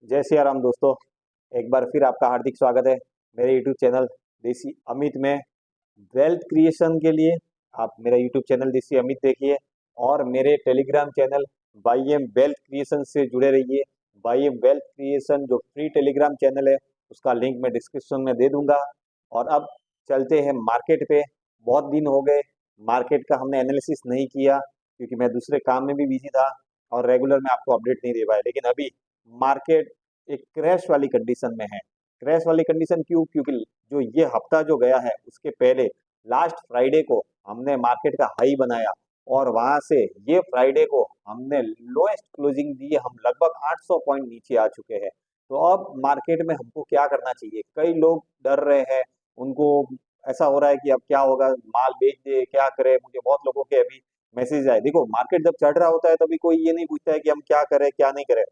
जय सिया राम दोस्तों। एक बार फिर आपका हार्दिक स्वागत है मेरे यूट्यूब चैनल देसी अमित में। वेल्थ क्रिएशन के लिए आप मेरा यूट्यूब चैनल देसी अमित देखिए और मेरे Telegram channel Y M wealth creation से जुड़े रहिए। वाई एम वेल्थ क्रिएशन जो फ्री टेलीग्राम चैनल है उसका लिंक मैं डिस्क्रिप्शन में दे दूंगा। और अब चलते हैं मार्केट पे। बहुत दिन हो गए मार्केट का हमने एनालिसिस नहीं किया क्योंकि मैं दूसरे काम में भी बिजी था और रेगुलर में आपको अपडेट नहीं दे पाया। लेकिन अभी मार्केट एक क्रैश वाली कंडीशन में है। क्रैश वाली कंडीशन क्यों? क्योंकि जो ये हफ्ता जो गया है उसके पहले लास्ट फ्राइडे को हमने मार्केट का हाई बनाया और वहां से ये फ्राइडे को हमने लोएस्ट क्लोजिंग दी है। हम लगभग 800 पॉइंट नीचे आ चुके हैं। तो अब मार्केट में हमको क्या करना चाहिए? कई लोग डर रहे हैं, उनको ऐसा हो रहा है कि अब क्या होगा, माल बेच दे, क्या करे। मुझे बहुत लोगों के अभी मैसेज आए। देखो, मार्केट जब चढ़ रहा होता है तभी कोई ये नहीं पूछता है कि हम क्या करें क्या नहीं करें,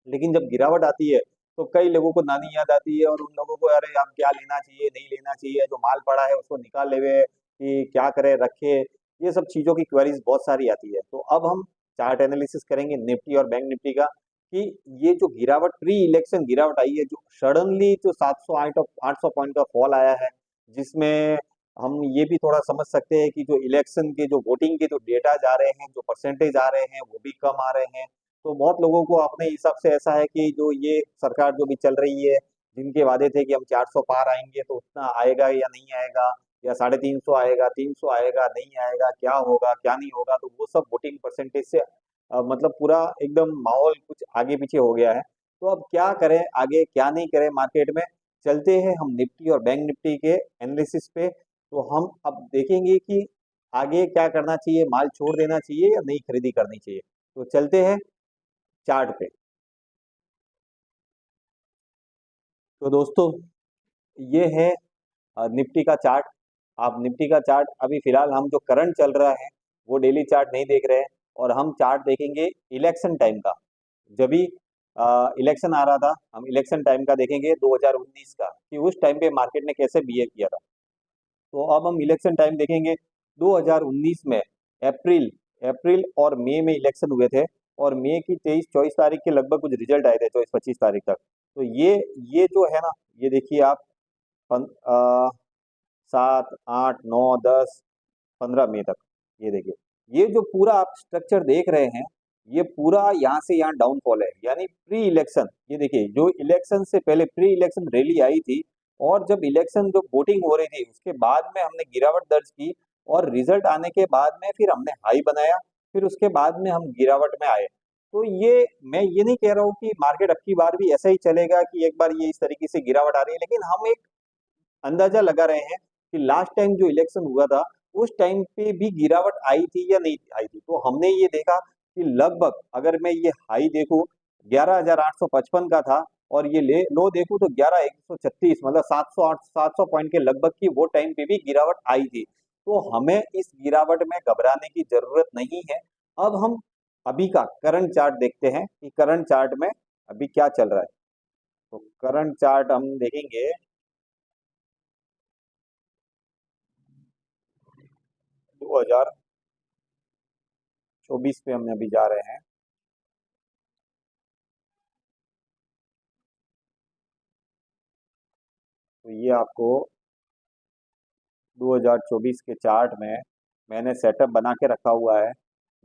लेकिन जब गिरावट आती है तो कई लोगों को नानी याद आती है और उन लोगों को अरे अब क्या लेना चाहिए नहीं लेना चाहिए, जो माल पड़ा है उसको निकाल लेवे कि क्या करे रखे। ये सब चीजों की क्वेरीज बहुत सारी आती है। तो अब हम चार्ट एनालिसिस करेंगे निफ्टी और बैंक निफ्टी का कि ये जो गिरावट प्री इलेक्शन गिरावट आई है, जो सडनली जो 700 800 पॉइंट का फॉल आया है, जिसमें हम ये भी थोड़ा समझ सकते हैं कि जो इलेक्शन के जो वोटिंग के जो डेटा जा रहे हैं, जो परसेंटेज आ रहे हैं वो भी कम आ रहे हैं। तो बहुत लोगों को अपने हिसाब से ऐसा है कि जो ये सरकार जो भी चल रही है, जिनके वादे थे कि हम 400 पार आएंगे तो उतना आएगा या नहीं आएगा, या 350 आएगा 300 आएगा नहीं आएगा, क्या होगा क्या नहीं होगा, तो वो सब वोटिंग परसेंटेज से मतलब पूरा एकदम माहौल कुछ आगे पीछे हो गया है। तो अब क्या करें आगे क्या नहीं करें मार्केट में। चलते हैं हम निफ्टी और बैंक निफ्टी के एनालिसिस पे। तो हम अब देखेंगे कि आगे क्या करना चाहिए, माल छोड़ देना चाहिए या नई खरीदी करनी चाहिए। तो चलते हैं चार्ट पे। तो दोस्तों, ये है निफ्टी का चार्ट। आप निफ्टी का चार्ट अभी फिलहाल हम जो करंट चल रहा है वो डेली चार्ट नहीं देख रहे हैं, और हम चार्ट देखेंगे इलेक्शन टाइम का। जब भी इलेक्शन आ रहा था हम इलेक्शन टाइम का देखेंगे 2019 का, कि उस टाइम पे मार्केट ने कैसे बिहेव किया था। तो अब हम इलेक्शन टाइम देखेंगे 2019 में। अप्रैल अप्रैल और मई में इलेक्शन हुए थे, और मई की 23-24 तारीख के लगभग कुछ रिजल्ट आए थे, 24-25 तारीख तक। तो ये जो है ना, ये देखिए आप, 7 8 9 10 15 मई तक। ये देखिए, ये जो पूरा आप स्ट्रक्चर देख रहे हैं, ये पूरा यहाँ से यहाँ डाउनफॉल है, यानी प्री इलेक्शन। ये देखिए, जो इलेक्शन से पहले प्री इलेक्शन रैली आई थी, और जब इलेक्शन जो वोटिंग हो रही थी उसके बाद में हमने गिरावट दर्ज की, और रिजल्ट आने के बाद में फिर हमने हाई बनाया, फिर उसके बाद में हम गिरावट में आए। तो ये मैं ये नहीं कह रहा हूँ कि मार्केट अब की बार भी ऐसा ही चलेगा कि एक बार ये इस तरीके से गिरावट आ रही है, लेकिन हम एक अंदाजा लगा रहे हैं कि लास्ट टाइम जो इलेक्शन हुआ था उस टाइम पे भी गिरावट आई थी या नहीं आई थी। तो हमने ये देखा कि लगभग, अगर मैं ये हाई देखूं 11,855 का था, और ये ले लो देखूं तो 11,136, मतलब 700 पॉइंट के लगभग की वो टाइम पे भी गिरावट आई थी। तो हमें इस गिरावट में घबराने की जरूरत नहीं है। अब हम अभी का करंट चार्ट देखते हैं कि करंट चार्ट में अभी क्या चल रहा है। तो करंट चार्ट हम देखेंगे 2024 पे हम अभी जा रहे हैं। तो ये आपको 2024 के चार्ट में मैंने सेटअप बना के रखा हुआ है।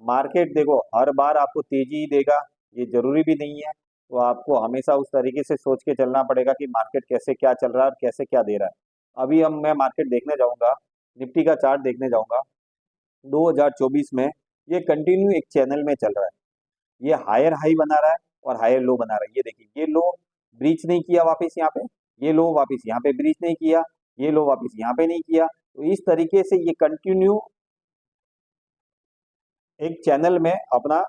मार्केट देखो हर बार आपको तेजी ही देगा, ये जरूरी भी नहीं है। तो आपको हमेशा उस तरीके से सोच के चलना पड़ेगा कि मार्केट कैसे क्या चल रहा है और कैसे क्या दे रहा है। अभी हम मैं मार्केट देखने जाऊंगा, निफ्टी का चार्ट देखने जाऊंगा। 2024 में ये कंटिन्यू एक चैनल में चल रहा है। ये हायर हाई बना रहा है और हायर लो बना रहा है। ये देखिए, ये लो ब्रीच नहीं किया वापस यहाँ पे, ये लो वापस यहाँ पे ब्रीच नहीं किया, ये लो वापस यहाँ पे नहीं किया। तो इस तरीके से ये कंटिन्यू एक चैनल में अपना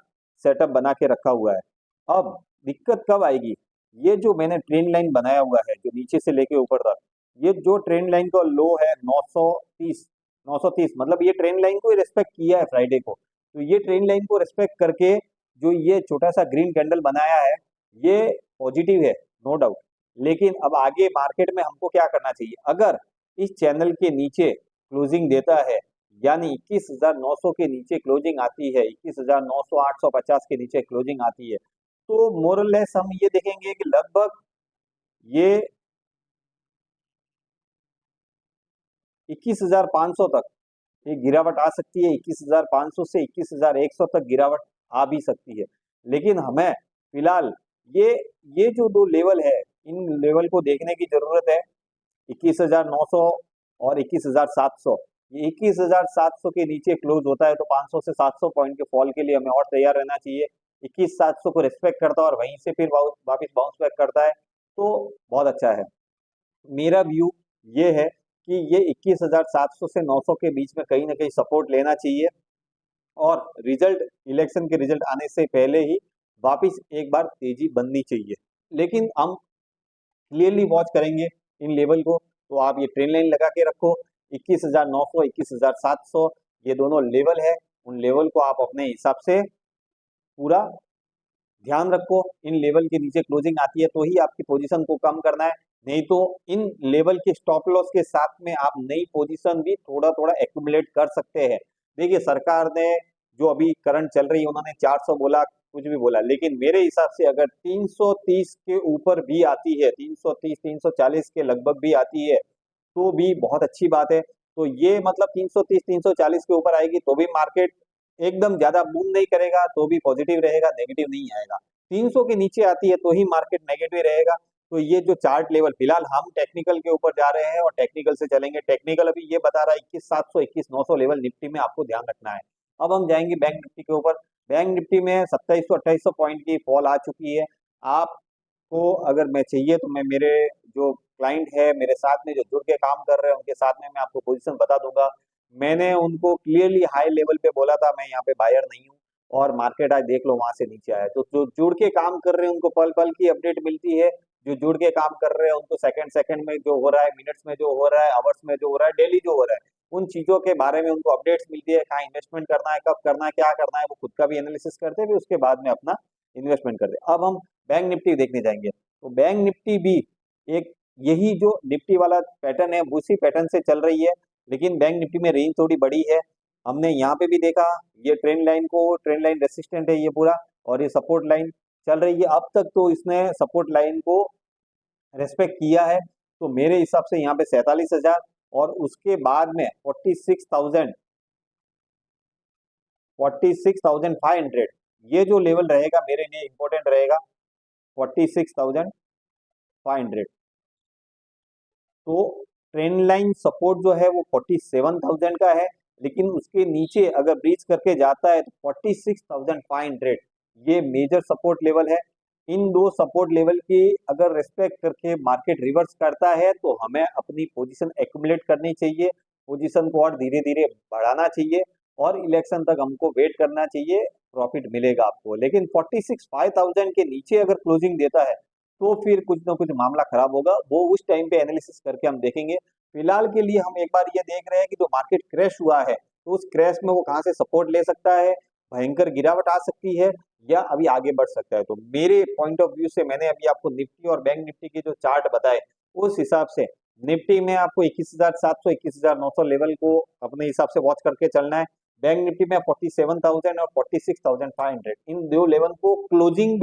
सेटअप बना के रखा हुआ है। अब दिक्कत कब आएगी? ये जो मैंने ट्रेंड लाइन बनाया हुआ है जो नीचे से लेके ऊपर तक, ये जो ट्रेंड लाइन का लो है 930, 930, मतलब ये ट्रेंड लाइन को रिस्पेक्ट किया है फ्राइडे को। तो ये ट्रेंड लाइन को रिस्पेक्ट करके जो ये छोटा सा ग्रीन कैंडल बनाया है, ये पॉजिटिव है, नो डाउट। लेकिन अब आगे मार्केट में हमको क्या करना चाहिए? अगर इस चैनल के नीचे क्लोजिंग देता है, यानी 21,900 के नीचे क्लोजिंग आती है, 21,900 850 के नीचे क्लोजिंग आती है, तो मोरलेस हम ये देखेंगे कि लगभग ये 21,500 तक ये गिरावट आ सकती है। 21,500 से 21,100 तक गिरावट आ भी सकती है। लेकिन हमें फिलहाल ये ये जो दो लेवल है, इन लेवल को देखने की जरूरत है। 21,900 और 21,700। ये 21,700 के नीचे क्लोज होता है तो 500 से 700 पॉइंट के फॉल के लिए हमें और तैयार रहना चाहिए। 21,700 को रिस्पेक्ट करता है और वहीं से फिर वापस बाउंस बैक करता है तो बहुत अच्छा है। मेरा व्यू ये है कि ये 21,700 से 900 के बीच में कहीं ना कहीं सपोर्ट लेना चाहिए और रिजल्ट, इलेक्शन के रिजल्ट आने से पहले ही वापस एक बार तेजी बननी चाहिए। लेकिन हम क्लियरली वॉच करेंगे इन लेवल को, तो आप ये ट्रेन लाइन लगा के रखो। 21,900, 21,700 ये दोनों लेवल है। उन लेवल को आप अपने हिसाब से पूरा ध्यान रखो। इन लेवल के नीचे क्लोजिंग आती है तो ही आपकी पोजीशन को कम करना है, नहीं तो इन लेवल के स्टॉप लॉस के साथ में आप नई पोजीशन भी थोड़ा थोड़ा एक्यूमुलेट कर सकते हैं। देखिए, सरकार ने जो अभी करंट चल रही है, उन्होंने 400 बोला, कुछ भी बोला, लेकिन मेरे हिसाब से अगर 330 के ऊपर भी आती है, 330 340 के लगभग भी आती है तो भी बहुत अच्छी बात है। तो ये मतलब 330 340 के ऊपर आएगी तो भी मार्केट एकदम ज्यादा मूव नहीं करेगा तो भी पॉजिटिव रहेगा, नेगेटिव नहीं आएगा। 300 के नीचे आती है तो ही मार्केट नेगेटिव रहेगा। तो ये जो चार्ट लेवल, फिलहाल हम टेक्निकल के ऊपर जा रहे हैं और टेक्निकल से चलेंगे। टेक्निकल अभी ये बता रहा है 21,700 21,900 लेवल निफ्टी में आपको ध्यान रखना है। अब हम जाएंगे बैंक निफ्टी के ऊपर। बैंक निफ्टी में 2700 2800 पॉइंट की फॉल आ चुकी है। आपको अगर मैं चाहिए तो मैं मेरे जो क्लाइंट है, मेरे साथ में जो जुड़ के काम कर रहे हैं, उनके साथ में मैं आपको पोजीशन बता दूंगा। मैंने उनको क्लियरली हाई लेवल पे बोला था मैं यहाँ पे बायर नहीं हूँ, और मार्केट आज देख लो वहां से नीचे आया। तो जो जुड़ के काम कर रहे हैं उनको पल पल की अपडेट मिलती है। जो जुड़ के काम कर रहे हैं उनको सेकंड सेकंड में जो हो रहा है, मिनट्स में जो हो रहा है, आवर्स में जो हो रहा है, डेली जो हो रहा है, उन चीजों के बारे में उनको अपडेट्स मिलती है। कहाँ इन्वेस्टमेंट करना है, कब करना है, क्या करना है, वो खुद का भी एनालिसिस करते हैं, उसके बाद में अपना इन्वेस्टमेंट करते हैं। अब हम बैंक निफ्टी देखने जाएंगे। तो बैंक निफ्टी भी एक यही जो निफ्टी वाला पैटर्न है उसी पैटर्न से चल रही है, लेकिन बैंक निफ्टी में रेंज थोड़ी बड़ी है। हमने यहाँ पे भी देखा, ये ट्रेंड लाइन को, ट्रेंड लाइन रेसिस्टेंट है ये पूरा, और ये सपोर्ट लाइन चल रही है। अब तक तो इसने सपोर्ट लाइन को रेस्पेक्ट किया है। तो मेरे हिसाब से यहाँ पे 47,000 और उसके बाद में 46,000 46,500 ये जो लेवल रहेगा मेरे लिए इंपॉर्टेंट रहेगा। 46,500। तो ट्रेंड लाइन सपोर्ट जो है वो 47,000 का है, लेकिन उसके नीचे अगर ब्रीच करके जाता है तो 46,500 ये मेजर सपोर्ट लेवल है। इन दो सपोर्ट लेवल की अगर रिस्पेक्ट करके मार्केट रिवर्स करता है तो हमें अपनी पोजीशन एक्यूमुलेट करनी चाहिए, पोजीशन को और धीरे धीरे बढ़ाना चाहिए और इलेक्शन तक हमको वेट करना चाहिए, प्रॉफिट मिलेगा आपको। लेकिन 46,500 के नीचे अगर क्लोजिंग देता है तो फिर कुछ ना कुछ मामला खराब होगा, वो उस टाइम पे एनालिसिस करके हम देखेंगे। फिलहाल के लिए हम एक बार ये देख रहे हैं कि जो मार्केट क्रैश हुआ है तो उस क्रैश में वो कहाँ से सपोर्ट ले सकता है, भयंकर गिरावट आ सकती है या अभी आगे बढ़ सकता है। तो मेरे पॉइंट ऑफ व्यू से मैंने अभी आपको निफ्टी और बैंक निफ्टी के जो चार्ट बताए, उस हिसाब से निफ्टी में आपको 21,700 21,900 लेवल को अपने हिसाब से वॉच करके चलना है। बैंक निफ्टी में 47,000 और 46,500 इन दो लेवल को क्लोजिंग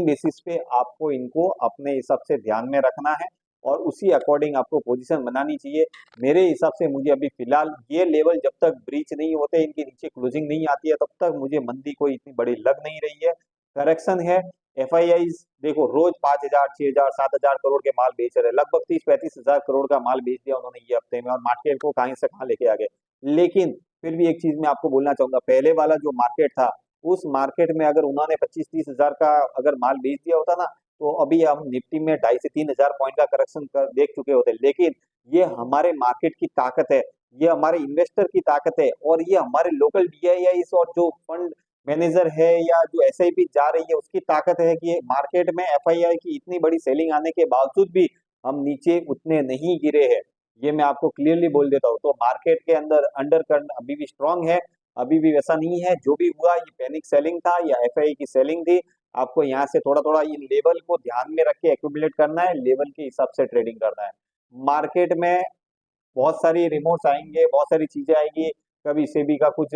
बेसिस पे आपको इनको अपने हिसाब से ध्यान में रखना है और उसी अकॉर्डिंग आपको पोजीशन बनानी चाहिए। मेरे हिसाब से मुझे अभी फिलहाल ये लेवल जब तक ब्रीच नहीं होते, इनके नीचे क्लोजिंग नहीं आती है, तब तक मुझे मंदी कोई इतनी बड़ी लग नहीं रही है। करेक्शन है। एफआईआईज देखो रोज 5,000 6,000 7,000 करोड़ के माल बेच रहे हैं, लगभग 30-35 हजार करोड़ का माल बेच दिया उन्होंने ये हफ्ते में, और मार्केट को कहीं से कहाँ लेके आ गए। लेकिन फिर भी एक चीज मैं आपको बोलना चाहूंगा, पहले वाला जो मार्केट था उस मार्केट में अगर उन्होंने 25-30 हजार का अगर माल बेच दिया होता ना, तो अभी हम निफ्टी में 2,500 से 3,000 पॉइंट का करेक्शन कर देख चुके होते। लेकिन ये हमारे मार्केट की ताकत है, ये हमारे इन्वेस्टर की ताकत है, और ये हमारे लोकल डीआईआईस और जो फंड मैनेजर है या जो एसआईपी जा रही है उसकी ताकत है कि मार्केट में एफआईआई की इतनी बड़ी सेलिंग आने के बावजूद भी हम नीचे उतने नहीं गिरे हैं। ये मैं आपको क्लियरली बोल देता हूँ। तो मार्केट के अंदर अंडर करंट अभी भी स्ट्रांग है, अभी भी वैसा नहीं है। जो भी हुआ ये पैनिक सेलिंग था या एफआई की सेलिंग थी। आपको यहाँ से थोड़ा थोड़ा इन लेवल को ध्यान में रख के एक्यूमुलेट करना है, लेवल के हिसाब से ट्रेडिंग करना है। मार्केट में बहुत सारी रिमोट्स आएंगे, बहुत सारी चीजें आएंगी, कभी सेबी का कुछ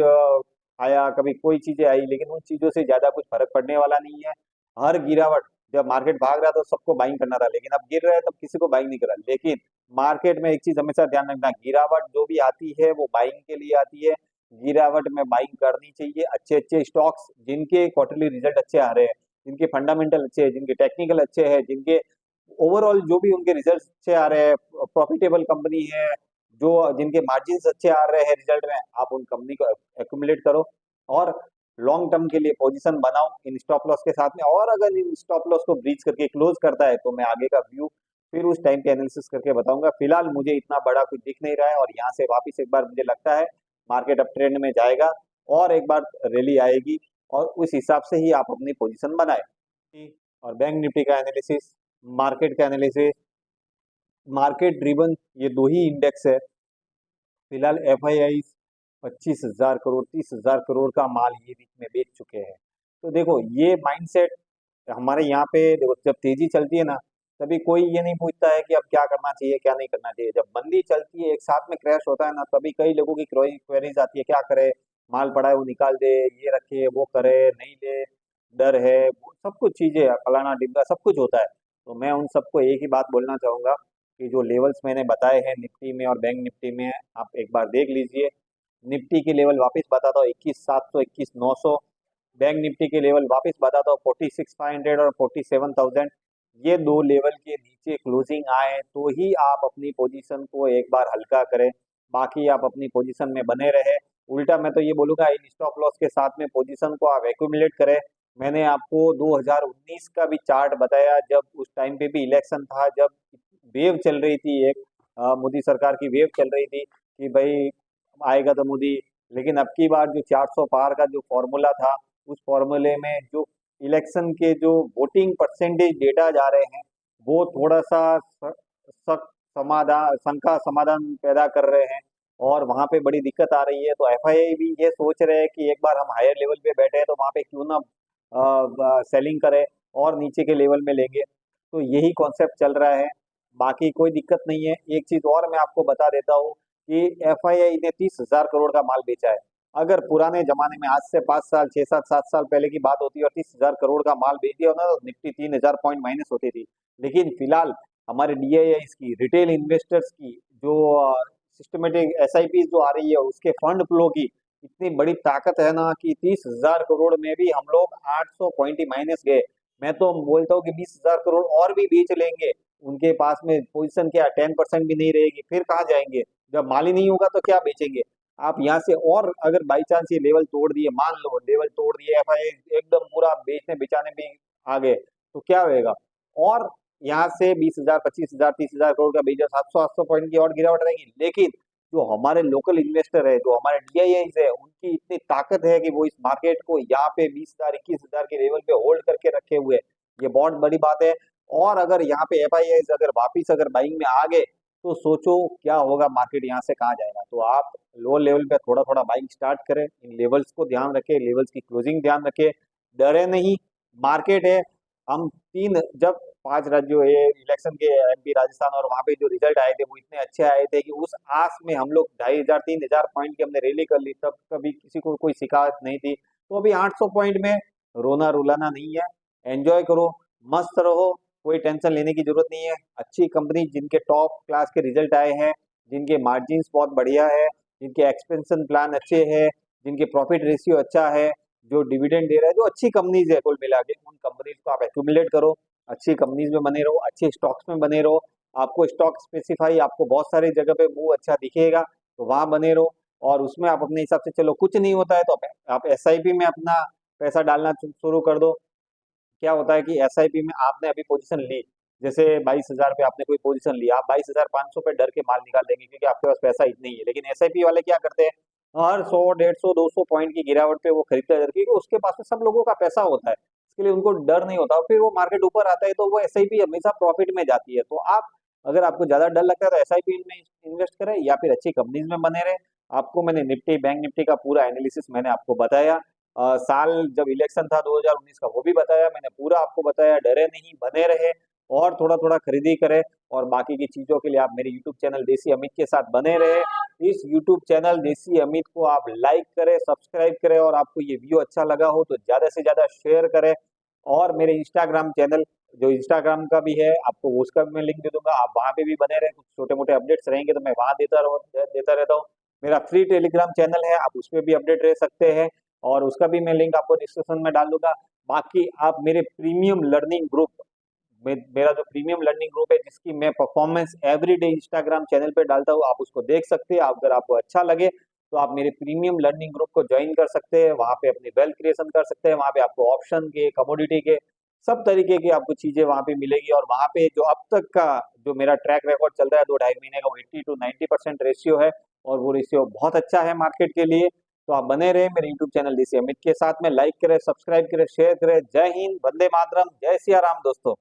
आया, कभी कोई चीजें आई, लेकिन उन चीजों से ज्यादा कुछ फर्क पड़ने वाला नहीं है। हर गिरावट, जब मार्केट भाग रहा था तो सबको बाइंग करना था, लेकिन अब गिर रहा है तब किसी को बाइंग नहीं कर रहा। लेकिन मार्केट में एक चीज हमेशा ध्यान रखना, गिरावट जो भी आती है वो बाइंग के लिए आती है। गिरावट में बाइंग करनी चाहिए। अच्छे अच्छे स्टॉक्स जिनके क्वार्टरली रिजल्ट अच्छे आ रहे हैं, जिनके फंडामेंटल अच्छे हैं, जिनके टेक्निकल अच्छे हैं, जिनके ओवरऑल जो भी उनके रिजल्ट अच्छे आ रहे हैं, प्रॉफिटेबल कंपनी है, जो जिनके मार्जिन अच्छे आ रहे हैं रिजल्ट में, आप उन कंपनी को एक्यूमुलेट करो और लॉन्ग टर्म के लिए पोजीशन बनाओ इन स्टॉप लॉस के साथ में। और अगर इन स्टॉप लॉस को ब्रीच करके क्लोज करता है तो मैं आगे का व्यू फिर उस टाइम पे एनालिसिस करके बताऊंगा। फिलहाल मुझे इतना बड़ा कुछ दिख नहीं रहा है, और यहाँ से वापस एक बार मुझे लगता है मार्केट अप ट्रेंड में जाएगा और एक बार रैली आएगी, और उस हिसाब से ही आप अपनी पोजीशन बनाए। और बैंक निफ्टी का एनालिसिस, मार्केट का एनालिसिस, मार्केट ड्रिवन ये दो ही इंडेक्स है। फिलहाल एफआईआई 25,000 करोड़ 30,000 करोड़ का माल ये बीच में बेच चुके हैं। तो देखो ये माइंडसेट हमारे यहाँ पे, देखो जब तेजी चलती है ना, तभी कोई ये नहीं पूछता है कि अब क्या करना चाहिए क्या नहीं करना चाहिए। जब मंदी चलती है, एक साथ में क्रैश होता है ना, तभी कई लोगों की क्वेरीज आती है, क्या करे, माल पड़ा है वो निकाल दे, ये रखे वो करे, नहीं ले, डर है, वो सब कुछ चीजें फलाना डिब्बा सब कुछ होता है। तो मैं उन सबको एक ही बात बोलना चाहूंगा कि जो लेवल्स मैंने बताए हैं निफ्टी में और बैंक निफ्टी में, आप एक बार देख लीजिए। निफ्टी के लेवल वापस बताता हूँ 21,700 21,900। बैंक निफ्टी के लेवल वापस बताता हूँ 46,500 और 47,000। ये दो लेवल के नीचे क्लोजिंग आए तो ही आप अपनी पोजीशन को एक बार हल्का करें, बाकी आप अपनी पोजीशन में बने रहे। उल्टा मैं तो ये बोलूंगा, इन स्टॉप लॉस के साथ में पोजीशन को आप एक्यूमुलेट करें। मैंने आपको 2019 का भी चार्ट बताया, जब उस टाइम पे भी इलेक्शन था, जब वेव चल रही थी एक, मोदी सरकार की वेव चल रही थी कि भाई आएगा तो मोदी। लेकिन अब की बार जो 400 पार का जो फॉर्मूला था, उस फॉर्मूले में जो इलेक्शन के जो वोटिंग परसेंटेज डेटा जा रहे हैं, वो थोड़ा सा समाधान, शंका समाधान पैदा कर रहे हैं, और वहां पे बड़ी दिक्कत आ रही है। तो एफआईआई भी ये सोच रहे हैं कि एक बार हम हायर लेवल पे बैठे हैं तो वहां पे क्यों ना सेलिंग करें और नीचे के लेवल में लेंगे। तो यही कॉन्सेप्ट चल रहा है, बाकी कोई दिक्कत नहीं है। एक चीज और मैं आपको बता देता हूँ कि एफआईआई ने 30,000 करोड़ का माल बेचा है। अगर पुराने जमाने में, आज से 5 साल 6 7 7 साल पहले की बात होती है और 30,000 करोड़ का माल बेच दिया होता तो निफ्टी 3,000 पॉइंट माइनस होती थी। लेकिन फिलहाल हमारे डीआईआई की, रिटेल इन्वेस्टर्स की जो सिस्टमेटिक एसआईपी जो आ रही है, उसके फंड फ्लो की इतनी बड़ी ताकत है ना कि 30,000 करोड़ में भी हम लोग 800 पॉइंट ही माइनस गए। मैं तो बोलता हूँ कि 20,000 करोड़ और भी बेच लेंगे, उनके पास में पोजीशन क्या 10% भी नहीं रहेगी, फिर कहाँ जाएंगे। जब माल ही नहीं होगा तो क्या बेचेंगे आप यहाँ से। और अगर बाई चांस ये लेवल तोड़ दिए, मान लो लेवल तोड़ दिए, एफआई एकदम पूरा बेचने बेचाने में आ गए, तो क्या होएगा। और यहाँ से 20,000 25,000 30,000 करोड़ का बेचा, 700 800 पॉइंट की और गिरावट रहेगी। लेकिन जो हमारे लोकल इन्वेस्टर है, जो हमारे डीआईआई है, उनकी इतनी ताकत है कि वो इस मार्केट को यहाँ पे 20,000 21,000 के लेवल पे होल्ड करके रखे हुए हैं। ये बहुत बड़ी बात है। और अगर यहाँ पे एफआईआई अगर वापिस अगर बाइंग में आ गए, तो सोचो क्या होगा, मार्केट यहाँ से कहाँ जाएगा। तो आप लोअर लेवल पे थोड़ा थोड़ा बाइंग स्टार्ट करें, इन लेवल्स को ध्यान रखें, लेवल्स की क्लोजिंग ध्यान रखें, डरे नहीं। मार्केट है, हम तीन जब 5 राज्यों है इलेक्शन के, एमपी राजस्थान, और वहां पे जो रिजल्ट आए थे वो इतने अच्छे आए थे कि उस आस में हम लोग 2,500 3,000 पॉइंट की हमने रैली कर ली, तब कभी किसी को कोई शिकायत नहीं थी। तो अभी 800 पॉइंट में रोना रुलाना नहीं है। एंजॉय करो, मस्त रहो, कोई टेंशन लेने की जरूरत नहीं है। अच्छी कंपनी जिनके टॉप क्लास के रिजल्ट आए हैं, जिनके मार्जिन बहुत बढ़िया है, जिनके एक्सपेंशन प्लान अच्छे हैं, जिनके प्रॉफिट रेशियो अच्छा है, जो डिविडेंड दे रहा है, जो अच्छी कंपनीज है कुल मिला के, उन कंपनीज को आप एक्यूमुलेट करो। अच्छी कंपनीज में बने रहो, अच्छे स्टॉक्स में बने रहो। आपको स्टॉक स्पेसिफाई आपको बहुत सारी जगह पे मूव अच्छा दिखेगा, तो वहां बने रहो, और उसमें आप अपने हिसाब से चलो। कुछ नहीं होता है तो आप एसआईपी में अपना पैसा डालना शुरू कर दो। क्या होता है कि एसआईपी में आपने अभी पोजीशन ली, जैसे 22,000 पे आपने कोई पोजीशन ली, आप 22,500 पे डर के माल निकाल देंगे क्योंकि आपके पास पैसा इतना ही है। लेकिन एसआईपी वाले क्या करते हैं, हर 100 150 200 पॉइंट की गिरावट पे वो खरीदते हैं, क्योंकि उसके पास में सब लोगों का पैसा होता है, इसके लिए उनको डर नहीं होता। फिर वो मार्केट ऊपर आता है तो वो एसआईपी हमेशा प्रॉफिट में जाती है। तो आप, अगर आपको ज्यादा डर लगता है तो एसआईपी में इन्वेस्ट करें या फिर अच्छी कंपनीज में बने रहे। आपको मैंने निफ्टी बैंक निफ्टी का पूरा एनालिसिस मैंने आपको बताया। साल जब इलेक्शन था 2019 का वो भी बताया मैंने, पूरा आपको बताया। डरे नहीं, बने रहे, और थोड़ा थोड़ा खरीदी करें। और बाकी की चीजों के लिए आप मेरे यूट्यूब चैनल देसी अमित के साथ बने रहे। इस यूट्यूब चैनल देसी अमित को आप लाइक करें, सब्सक्राइब करें, और आपको ये वीडियो अच्छा लगा हो तो ज्यादा से ज्यादा शेयर करें। और मेरे इंस्टाग्राम चैनल, जो इंस्टाग्राम का भी है, आपको उसका भी मैं लिंक दे दूंगा, आप वहां पे भी बने रहे। कुछ छोटे मोटे अपडेट्स रहेंगे तो मैं वहां देता रहता हूँ। मेरा फ्री टेलीग्राम चैनल है, आप उसमें भी अपडेट रह सकते हैं, और उसका भी मैं लिंक आपको डिस्क्रिप्शन में डाल दूंगा। बाकी आप मेरे प्रीमियम लर्निंग ग्रुप, मेरा जो प्रीमियम लर्निंग ग्रुप है जिसकी मैं performance every day Instagram channel पे डालता हूँ, आप उसको देख सकते हैं। अगर आपको अच्छा लगे तो आप मेरे प्रीमियम लर्निंग ग्रुप को ज्वाइन कर सकते हैं, वहां पे अपनी वेल्थ क्रिएशन कर सकते हैं। वहां पे आपको ऑप्शन के, कमोडिटी के, सब तरीके की आपको चीजें वहां पे मिलेगी। और वहां पे जो अब तक का जो मेरा ट्रैक रिकॉर्ड चल रहा है 2 ढाई महीने का, वो 80 to 90% रेशियो है, और वो रेशियो बहुत अच्छा है मार्केट के लिए। तो आप बने रहे मेरे यूट्यूब चैनल डीसी अमित के साथ में, लाइक करें, सब्सक्राइब करें, शेयर करें। जय हिंद, वंदे मातरम, जय सिया राम दोस्तों।